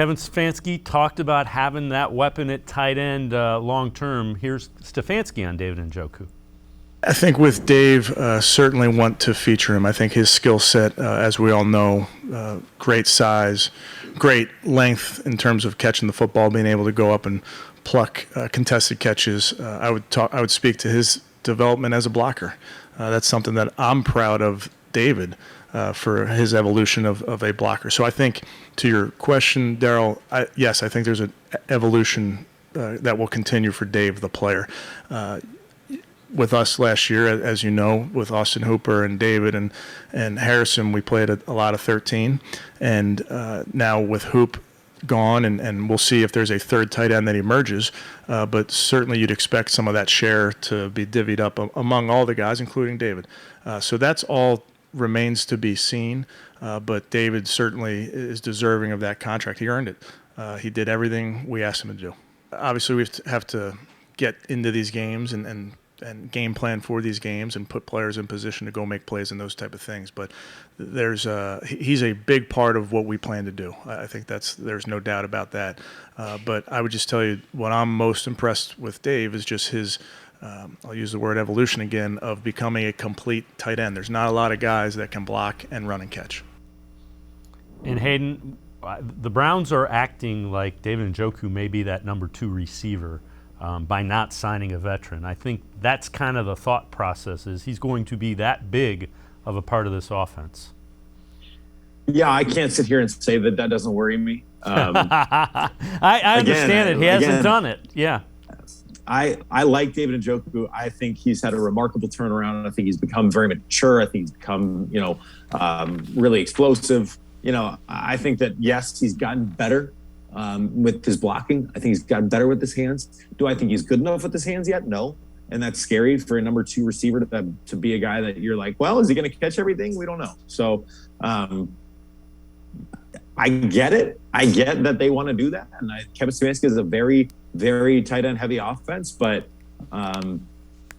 Kevin Stefanski talked about having that weapon at tight end long term. Here's Stefanski on David Njoku. I think with Dave, certainly want to feature him. I think his skill set, as we all know, great size, great length in terms of catching the football, being able to go up and pluck contested catches. I would speak to his development as a blocker. That's something that I'm proud of David for his evolution of a blocker. So I think, to your question, Daryl, yes, I think there's an evolution that will continue for Dave, the player. With us last year, as you know, with Austin Hooper and David and Harrison, we played a lot of 13. And now with Hoop gone, and we'll see if there's a third tight end that emerges. But certainly you'd expect some of that share to be divvied up among all the guys, including David. So that's all remains to be seen. But David certainly is deserving of that contract. He earned it. He did everything we asked him to do. Obviously, we have to get into these games and game plan for these games and put players in position to go make plays and those type of things. But he's a big part of what we plan to do. I think there's no doubt about that. But I would just tell you what I'm most impressed with Dave is just his, I'll use the word evolution again, of becoming a complete tight end. There's not a lot of guys that can block and run and catch. And Hayden, the Browns are acting like David Njoku may be that number 2 receiver. By not signing a veteran. I think that's kind of the thought process, is he's going to be that big of a part of this offense. Yeah, I can't sit here and say that doesn't worry me. I understand it. He hasn't done it. Yeah. I like David Njoku. I think he's had a remarkable turnaround. I think he's become very mature. I think he's become, really explosive. I think that, yes, he's gotten better with his blocking. I think he's gotten better with his hands. Do I think he's good enough with his hands yet? No. And that's scary for a number 2 receiver to be a guy that you're like, well, is he going to catch everything? We don't know. So I get it. I get that they want to do that. And Kevin Stefanski is a very, very tight end heavy offense, but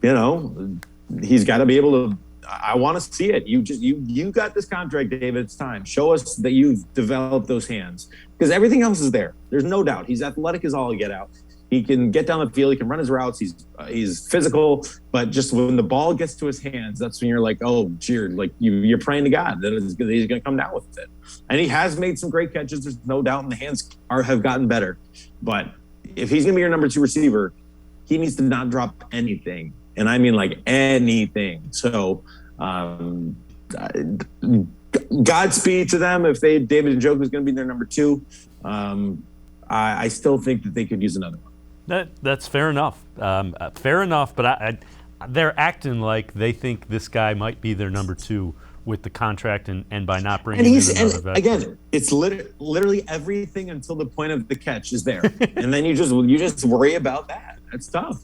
he's got to be able to. I want to see it. You got this contract, David. It's time. Show us that you've developed those hands, because everything else is there. There's no doubt. He's athletic as all get out. He can get down the field. He can run his routes. He's physical, but just when the ball gets to his hands, that's when you're like, oh, cheered. Like you're praying to God that he's going to come down with it. And he has made some great catches. There's no doubt, and the hands have gotten better. But if he's going to be your number 2 receiver, he needs to not drop anything. And I mean like anything. So Godspeed to them if David Njoku is going to be their number 2. I still think that they could use another one. That's fair enough. Fair enough, but they're acting like they think this guy might be their number 2 with the contract and by not bringing in another veteran. Again, it's literally everything until the point of the catch is there. And then you just worry about that. That's tough.